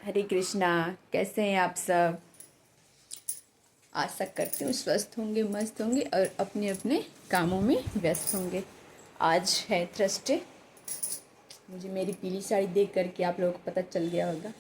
हरे कृष्णा। कैसे हैं आप सब? आशा करती हूँ स्वस्थ होंगे, मस्त होंगे और अपने अपने कामों में व्यस्त होंगे। आज है थर्सडे। मुझे मेरी पीली साड़ी देख करके आप लोगों को पता चल गया होगा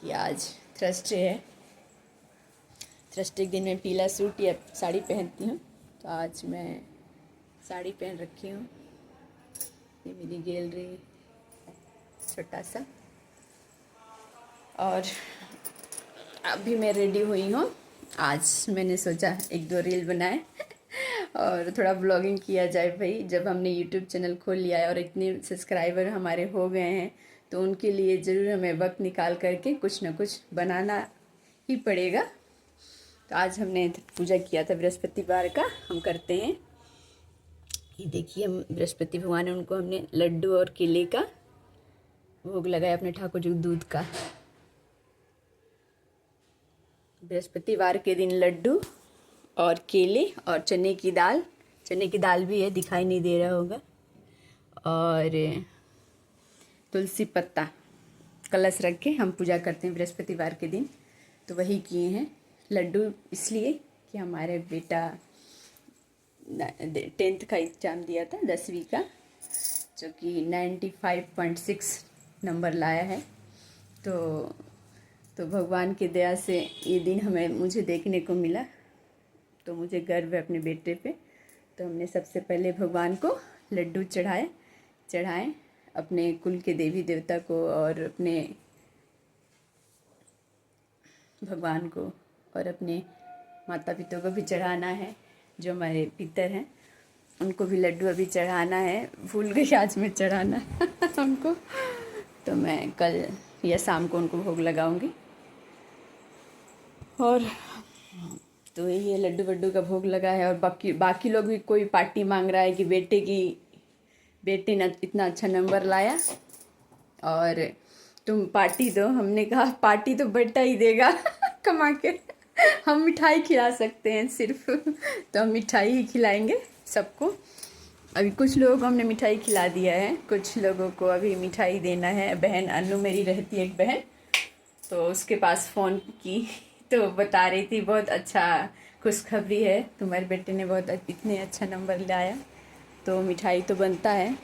कि आज थर्सडे है। थर्सडे के दिन मैं पीला सूट या साड़ी पहनती हूँ, तो आज मैं साड़ी पहन रखी हूँ। ये मेरी गैलरी छोटा सा, और अभी मैं रेडी हुई हूँ। आज मैंने सोचा एक दो रील बनाए और थोड़ा ब्लॉगिंग किया जाए। भाई, जब हमने यूट्यूब चैनल खोल लिया है और इतने सब्सक्राइबर हमारे हो गए हैं, तो उनके लिए ज़रूर हमें वक्त निकाल करके कुछ ना कुछ बनाना ही पड़ेगा। तो आज हमने पूजा किया था बृहस्पतिवार का। हम करते हैं, ये देखिए, हम बृहस्पति भगवान है, उनको हमने लड्डू और केले का भोग लगाया अपने ठाकुर जी दूध का। बृहस्पतिवार के दिन लड्डू और केले और चने की दाल भी है, दिखाई नहीं दे रहा होगा, और तुलसी पत्ता, कलश रख के हम पूजा करते हैं बृहस्पतिवार के दिन। तो वही किए हैं। लड्डू इसलिए कि हमारे बेटा 10th का एग्ज़ाम दिया था, 10वीं का, जो कि 95.6 नंबर लाया है। तो भगवान की दया से ये दिन मुझे देखने को मिला, तो मुझे गर्व है अपने बेटे पे। तो हमने सबसे पहले भगवान को लड्डू चढ़ाए अपने कुल के देवी देवता को, और अपने भगवान को, और अपने माता पिता को भी चढ़ाना है, जो हमारे पितर हैं उनको भी लड्डू अभी चढ़ाना है। भूल गई आज मैं चढ़ाना उनको, तो मैं कल या शाम को उनको भोग लगाऊंगी। और तो ये लड्डू वड्डू का भोग लगा है। और बाकी लोग भी, कोई पार्टी मांग रहा है कि बेटे ने इतना अच्छा नंबर लाया और तुम पार्टी दो। हमने कहा पार्टी तो बेटा ही देगा कमा के, हम मिठाई खिला सकते हैं सिर्फ, तो हम मिठाई ही खिलाएंगे सबको। अभी कुछ लोगों को हमने मिठाई खिला दिया है, कुछ लोगों को अभी मिठाई देना है। बहन अन्नू मेरी रहती है एक बहन, तो उसके पास फ़ोन की, तो बता रही थी बहुत अच्छा खुशखबरी है, तुम्हारे बेटे ने इतने अच्छा नंबर लाया। तो मिठाई तो बनता है,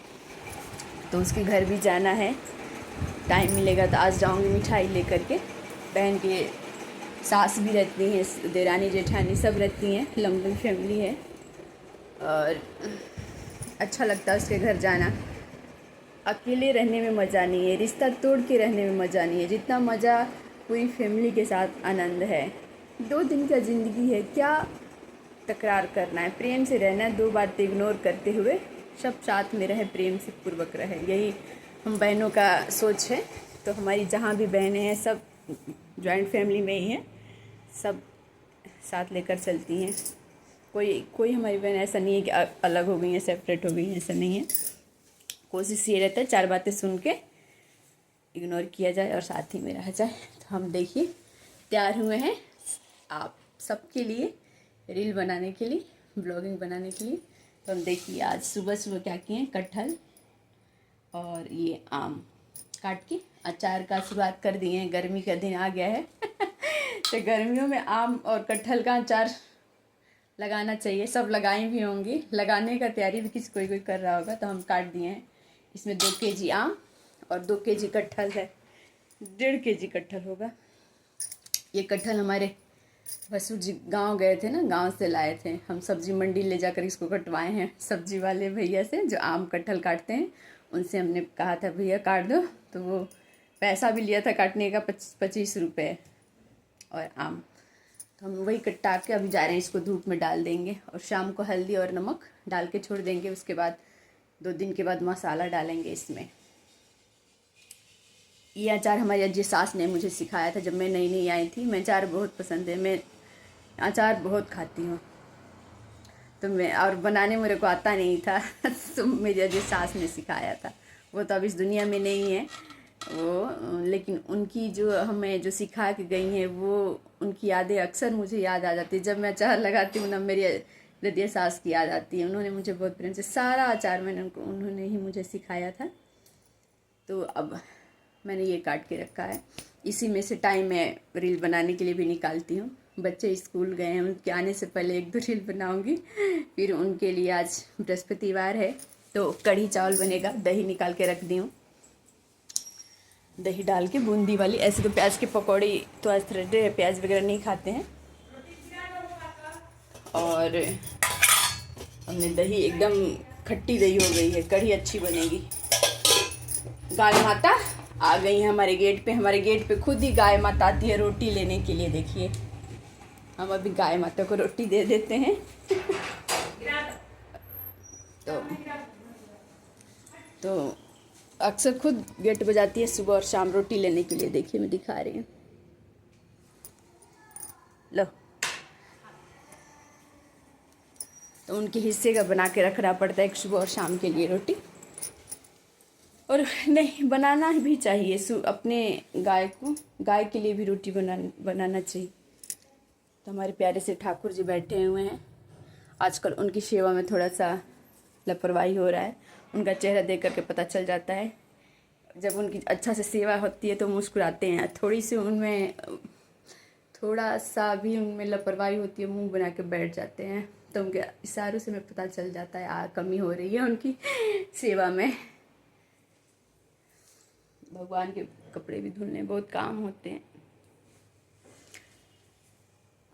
तो उसके घर भी जाना है। टाइम मिलेगा तो आज जाऊंगी मिठाई लेकर के। बहन की सास भी रहती हैं, देरानी जेठानी सब रहती हैं, लंबी फैमिली है, और अच्छा लगता है उसके घर जाना। अकेले रहने में मज़ा नहीं है, रिश्ता तोड़ के रहने में मज़ा नहीं है, जितना मज़ा पूरी फैमिली के साथ आनंद है। 2 दिन का ज़िंदगी है, क्या तकरार करना है, प्रेम से रहना है। 2 बातें इग्नोर करते हुए सब साथ में रहे, प्रेम से पूर्वक रहे, यही हम बहनों का सोच है। तो हमारी जहाँ भी बहनें हैं सब जॉइंट फैमिली में ही हैं, सब साथ लेकर चलती हैं। कोई हमारी बहन ऐसा नहीं है कि अलग हो गई हैं, सेपरेट हो गई हैं, ऐसा नहीं है। कोशिश ये रहता है 4 बातें सुन के इग्नोर किया जाए और साथ ही में रह जाए। तो हम देखिए तैयार हुए हैं आप सबके लिए, रील बनाने के लिए, ब्लॉगिंग बनाने के लिए। तो हम देखिए आज सुबह सुबह क्या किए हैं, कटहल और ये आम काट के अचार का शुरुआत कर दिए हैं। गर्मी का दिन आ गया है तो गर्मियों में आम और कटहल का अचार लगाना चाहिए। सब लगाए भी होंगे, लगाने का तैयारी भी कोई कर रहा होगा। तो हम काट दिए हैं। इसमें 2 केजी आम और 2 केजी कटहल है, 1.5 केजी कटहल होगा। ये कटहल हमारे भसुर जी गांव गए थे ना, गांव से लाए थे हम, सब्जी मंडी ले जाकर इसको कटवाए हैं सब्जी वाले भैया से, जो आम कटहल काटते हैं। उनसे हमने कहा था भैया काट दो, तो वो पैसा भी लिया था काटने का 25 रुपये, और आम। तो हम वही कटा के अभी जा रहे हैं, इसको धूप में डाल देंगे और शाम को हल्दी और नमक डाल के छोड़ देंगे। उसके बाद 2 दिन के बाद मसाला डालेंगे इसमें। ये अचार हमारी अज्जी सास ने मुझे सिखाया था जब मैं नई नई आई थी। मैं अचार बहुत पसंद है, मैं अचार बहुत खाती हूँ। तो मैं, और बनाने मेरे को आता नहीं था तो मेरी अज्जी सास ने सिखाया था। वो तो अब इस दुनिया में नहीं है वो, लेकिन उनकी जो हमें जो सिखा के गई हैं, वो उनकी यादें अक्सर मुझे याद आ जाती है। जब मैं अचार लगाती हूँ ना, मेरी ददिया सास की याद आती है। उन्होंने मुझे बहुत प्रेम से सारा अचार उन्होंने ही मुझे सिखाया था। तो अब मैंने ये काट के रखा है। इसी में से टाइम मैं रील बनाने के लिए भी निकालती हूँ। बच्चे स्कूल गए हैं, उनके आने से पहले 1-2 रील बनाऊँगी। फिर उनके लिए आज बृहस्पतिवार है तो कढ़ी चावल बनेगा। दही निकाल के रख दी हूँ, दही डाल के बूंदी वाली। ऐसे तो प्याज के पकौड़े तो आज थर्सडे है, प्याज वगैरह नहीं खाते हैं। और हमने दही एकदम खट्टी दही हो गई है, कढ़ी अच्छी बनेगी। गाय माता आ गई है हमारे गेट पे। हमारे गेट पे खुद ही गाय माता आती है रोटी लेने के लिए। देखिए, हम अभी गाय माता को रोटी दे देते हैं। तो अक्सर खुद गेट बजाती है सुबह और शाम रोटी लेने के लिए। देखिए, मैं दिखा रही हूँ, लो। तो उनके हिस्से का बना के रखना पड़ता है एक सुबह और शाम के लिए रोटी। और नहीं, बनाना भी चाहिए अपने गाय के लिए भी रोटी बनाना चाहिए। तो हमारे प्यारे से ठाकुर जी बैठे हुए हैं। आजकल उनकी सेवा में थोड़ा सा लापरवाही हो रहा है। उनका चेहरा देख करके पता चल जाता है। जब उनकी अच्छा से सेवा होती है तो मुस्कुराते हैं। थोड़ा सा भी उनमें लापरवाही होती है, मुंह बना के बैठ जाते हैं। तो उनके इशारों से मैं पता चल जाता है कमी हो रही है उनकी सेवा में। भगवान के कपड़े भी धुलने बहुत काम होते हैं।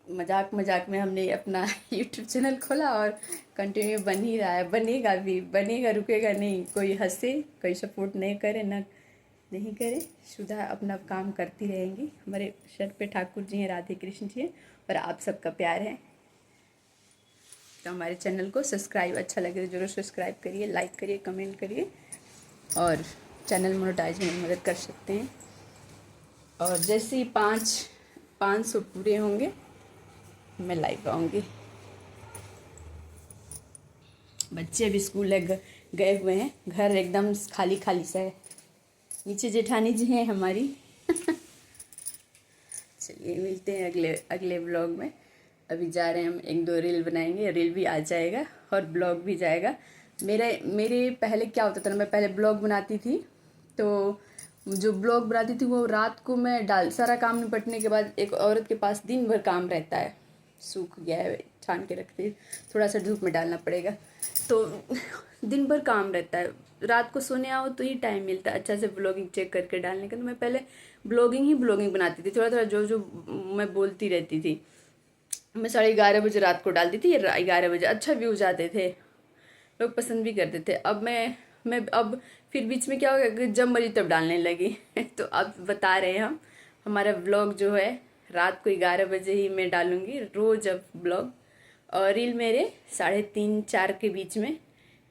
मजाक मजाक में हमने अपना YouTube चैनल खोला और कंटिन्यू बन ही रहा है। बनेगा भी, बनेगा, रुकेगा नहीं। कोई हंसे, कोई सपोर्ट नहीं करे, नहीं करे, सुधा अपना काम करती रहेंगी। हमारे सर पे ठाकुर जी हैं, राधे कृष्ण जी हैं और आप सबका प्यार है। तो हमारे चैनल को सब्सक्राइब, अच्छा लगे तो जरूर सब्सक्राइब करिए, लाइक करिए, कमेंट करिए और चैनल मोनेटाइज में मदद कर सकते हैं। और जैसे ही 500 पूरे होंगे मैं लाइव आऊँगी। बच्चे अभी स्कूल गए हुए हैं, घर एकदम खाली खाली सा है। नीचे जेठानी जी हैं हमारी। चलिए, मिलते हैं अगले ब्लॉग में। अभी जा रहे हैं हम, 1-2 रील बनाएंगे, रील भी आ जाएगा और ब्लॉग भी जाएगा। मेरे पहले क्या होता था ना, मैं पहले ब्लॉग बनाती थी तो जो ब्लॉग बनाती थी वो रात को मैं सारा काम निपटने के बाद, एक औरत के पास दिन भर काम रहता है, सूख गया है छान के रखते, थोड़ा सा धूप में डालना पड़ेगा, तो दिन भर काम रहता है। रात को सोने आओ तो ही टाइम मिलता है अच्छा से ब्लॉगिंग चेक करके डालने का। तो मैं पहले ब्लॉगिंग बनाती थी, थोड़ा थोड़ा जो मैं बोलती रहती थी। मैं 11:30 बजे रात को डालती थी, 11 बजे अच्छा व्यूज आते थे, लोग पसंद भी करते थे। अब मैं अब फिर बीच में क्या हो गया, जब मर्जी तब डालने लगी। तो अब बता रहे हैं हम, हमारा ब्लॉग जो है रात को 11 बजे ही मैं डालूँगी रोज़ अब ब्लॉग। और रील मेरे 3:30-4 के बीच में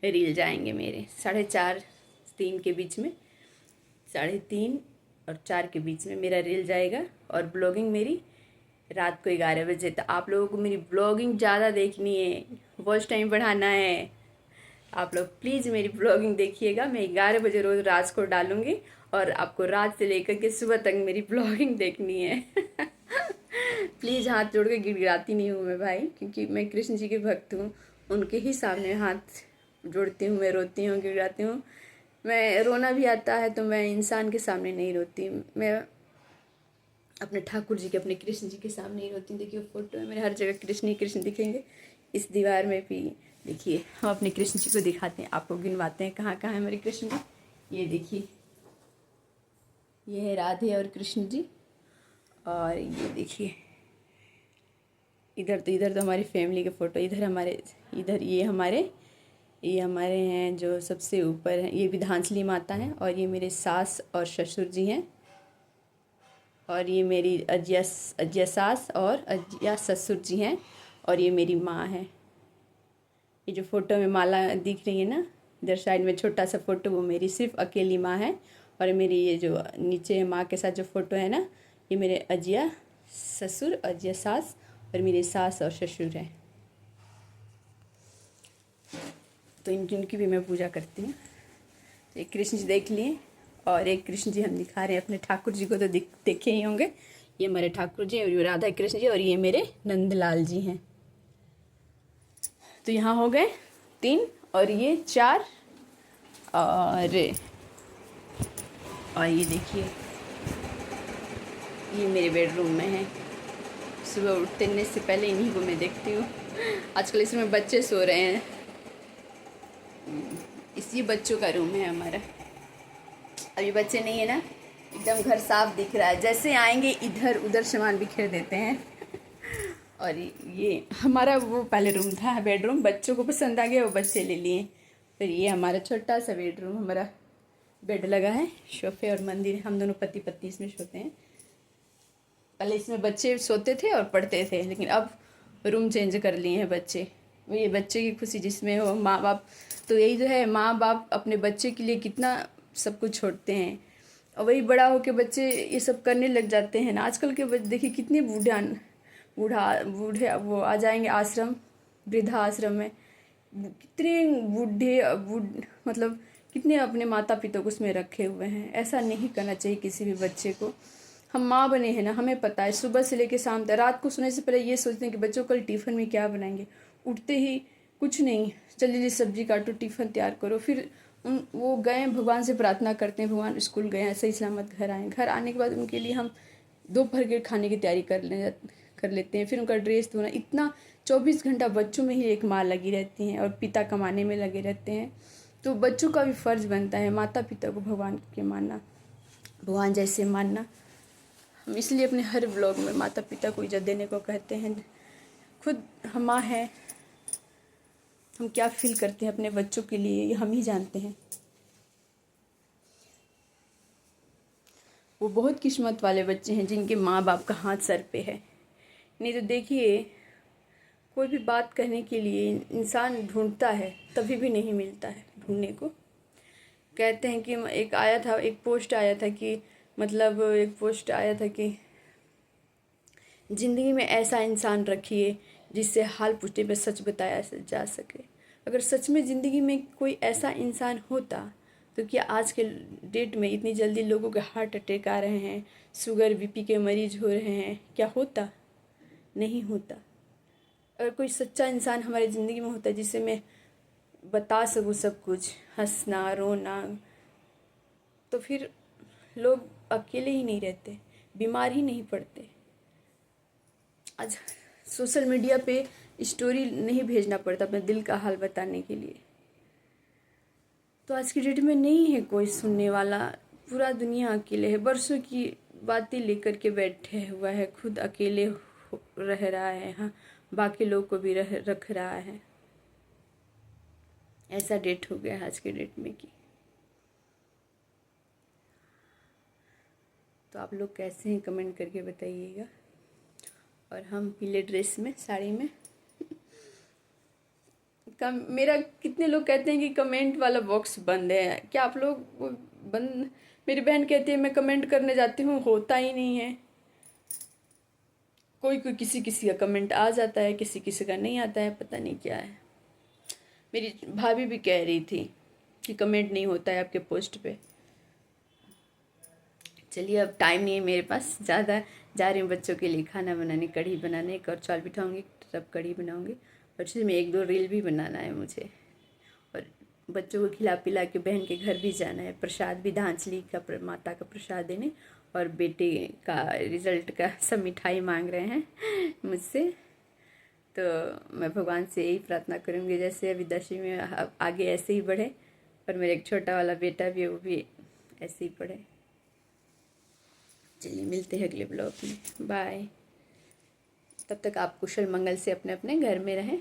रील जाएंगे मेरे, 4:30-3 के बीच में, 3:30 और 4 के बीच में मेरा रील जाएगा। और ब्लॉगिंग मेरी रात को 11 बजे। तो आप लोगों को मेरी ब्लॉगिंग ज़्यादा देखनी है, वॉच टाइम बढ़ाना है, आप लोग प्लीज़ मेरी ब्लॉगिंग देखिएगा। मैं 11 बजे रोज़ रात को डालूँगी और आपको रात से लेकर के सुबह तक मेरी ब्लॉगिंग देखनी है। प्लीज़ हाथ जोड़ के गिड़गिड़ाती नहीं हूँ मैं भाई, क्योंकि मैं कृष्ण जी के भक्त हूँ। उनके ही सामने हाथ जोड़ती हूँ, मैं रोती हूँ, गिड़गिड़ाती हूँ। मैं रोना भी आता है तो मैं इंसान के सामने नहीं रोती, मैं अपने ठाकुर जी के, अपने कृष्ण जी के सामने ही रोती हूँ। देखिए फोटो है मेरे, हर जगह कृष्ण ही कृष्ण दिखेंगे। इस दीवार में भी देखिए, हम अपने कृष्ण जी को दिखाते हैं, आपको गिनवाते हैं कहाँ कहाँ है मेरे कृष्ण जी। ये देखिए, ये है राधे और कृष्ण जी। और ये देखिए, इधर तो हमारी फैमिली के फ़ोटो, ये हमारे हैं जो सबसे ऊपर हैं, ये विधांजलि माता हैं। और ये मेरे सास और ससुर जी हैं। और ये मेरी अज्या सास और अज्या ससुर जी हैं। और ये मेरी माँ है। ये जो फ़ोटो में माला दिख रही है ना, इधर साइड में छोटा सा फ़ोटो, वो मेरी सिर्फ अकेली माँ है। और मेरी ये जो नीचे माँ के साथ जो फ़ोटो है ना, ये मेरे अज्या ससुर, अज्या सास और मेरे सास और ससुर हैं। तो इनकी भी मैं पूजा करती हूँ। तो एक कृष्ण जी देख लिए और एक कृष्ण जी हम दिखा रहे हैं अपने ठाकुर जी को, तो देखे ही होंगे। ये हमारे ठाकुर जी और ये राधा कृष्ण जी और ये मेरे नंदलाल जी हैं। तो यहाँ हो गए 3 और ये 4 और ये देखिए ये मेरे बेडरूम में है। सुबह उठने से पहले इन्हीं को मैं देखती हूँ। आजकल इसमें बच्चे सो रहे हैं। इसी बच्चों का रूम है हमारा। अभी बच्चे नहीं है ना, एकदम घर साफ दिख रहा है। जैसे आएंगे इधर उधर सामान बिखेर देते हैं। और ये हमारा वो पहले रूम था बेडरूम, बच्चों को पसंद आ गया, वो बच्चे ले लिए। फिर ये हमारा छोटा सा बेडरूम, हमारा बेड लगा है, सोफे और मंदिर, हम दोनों पति पत्नी इसमें सोते हैं। पहले इसमें बच्चे सोते थे और पढ़ते थे, लेकिन अब रूम चेंज कर लिए हैं बच्चे। ये बच्चे की खुशी जिसमें हो। माँ बाप तो यही तो है, माँ बाप अपने बच्चे के लिए कितना सब कुछ छोड़ते हैं, और वही बड़ा होकर बच्चे ये सब करने लग जाते हैं ना। आजकल के बच्चे देखिए कितने बूढ़े वो आ जाएंगे आश्रम, वृद्धा आश्रम में, कितने मतलब कितने अपने माता पिता को उसमें रखे हुए हैं। ऐसा नहीं करना चाहिए किसी भी बच्चे को। हम माँ बने हैं ना, हमें पता है सुबह से लेकर शाम तक, रात को सोने से पहले ये सोचते हैं कि बच्चों कल टिफ़िन में क्या बनाएंगे। उठते ही कुछ नहीं, चलिए सब्जी काटो, टिफ़िन तैयार करो। फिर वो गए भगवान से प्रार्थना करते हैं, भगवान स्कूल गए हैं सही सलामत घर आए। घर आने के बाद उनके लिए हम दोपहर के खाने की तैयारी कर लेते हैं। फिर उनका ड्रेस धोना, इतना 24 घंटा बच्चों में ही एक माँ लगी रहती हैं और पिता कमाने में लगे रहते हैं। तो बच्चों का भी फ़र्ज़ बनता है माता पिता को भगवान के मानना, भगवान जैसे मानना। हम इसलिए अपने हर व्लॉग में माता पिता को इज्जत देने को कहते हैं। खुद हम माँ हैं, हम क्या फील करते हैं अपने बच्चों के लिए ये हम ही जानते हैं। वो बहुत किस्मत वाले बच्चे हैं जिनके माँ बाप का हाथ सर पे है। नहीं तो देखिए, कोई भी बात कहने के लिए इंसान ढूंढता है, तभी भी नहीं मिलता है ढूंढने को। कहते हैं कि एक पोस्ट आया था कि ज़िंदगी में ऐसा इंसान रखिए जिससे हाल पूछने पर सच बताया जा सके। अगर सच में ज़िंदगी में कोई ऐसा इंसान होता तो क्या आज के डेट में इतनी जल्दी लोगों के हार्ट अटैक आ रहे हैं, शुगर बीपी के मरीज हो रहे हैं? क्या होता? नहीं होता। अगर कोई सच्चा इंसान हमारी ज़िंदगी में होता जिससे मैं बता सकूँ सब कुछ, हंसना रोना, तो फिर लोग अकेले ही नहीं रहते, बीमार ही नहीं पड़ते। आज सोशल मीडिया पे स्टोरी नहीं भेजना पड़ता अपने दिल का हाल बताने के लिए। तो आज की डेट में नहीं है कोई सुनने वाला, पूरा दुनिया अकेले है, बरसों की बातें लेकर के बैठे हुआ है, खुद अकेले रह रहा है, हाँ बाकी लोग को भी रख रहा है। ऐसा डेट हो गया आज के डेट में कि। तो आप लोग कैसे हैं कमेंट करके बताइएगा। और हम पीले ड्रेस में, साड़ी में। मेरा कितने लोग कहते हैं कि कमेंट वाला बॉक्स बंद है, क्या आप लोग वो बंद? मेरी बहन कहती है मैं कमेंट करने जाती हूँ होता ही नहीं है। कोई किसी किसी का कमेंट आ जाता है, किसी किसी का नहीं आता है, पता नहीं क्या है। मेरी भाभी भी कह रही थी कि कमेंट नहीं होता है आपके पोस्ट पे। चलिए अब टाइम नहीं है मेरे पास ज़्यादा, जा रही हूँ बच्चों के लिए खाना बनाने, कढ़ी बनाने, एक और चावल बिठाऊँगी, तब कढ़ी बनाऊँगी। और इसमें में 1-2 रील भी बनाना है मुझे, और बच्चों को खिला पिला के बहन के घर भी जाना है, प्रसाद भी धांचली का माता का प्रसाद देने, और बेटे का रिजल्ट का सब मिठाई मांग रहे हैं मुझसे। तो मैं भगवान से यही प्रार्थना करूँगी जैसे अभी 10वीं में आगे ऐसे ही बढ़े, और मेरा एक छोटा वाला बेटा भी है, वो भी ऐसे ही पढ़े। चलिए मिलते हैं अगले ब्लॉग में, बाय। तब तक आप कुशल मंगल से अपने अपने घर में रहें।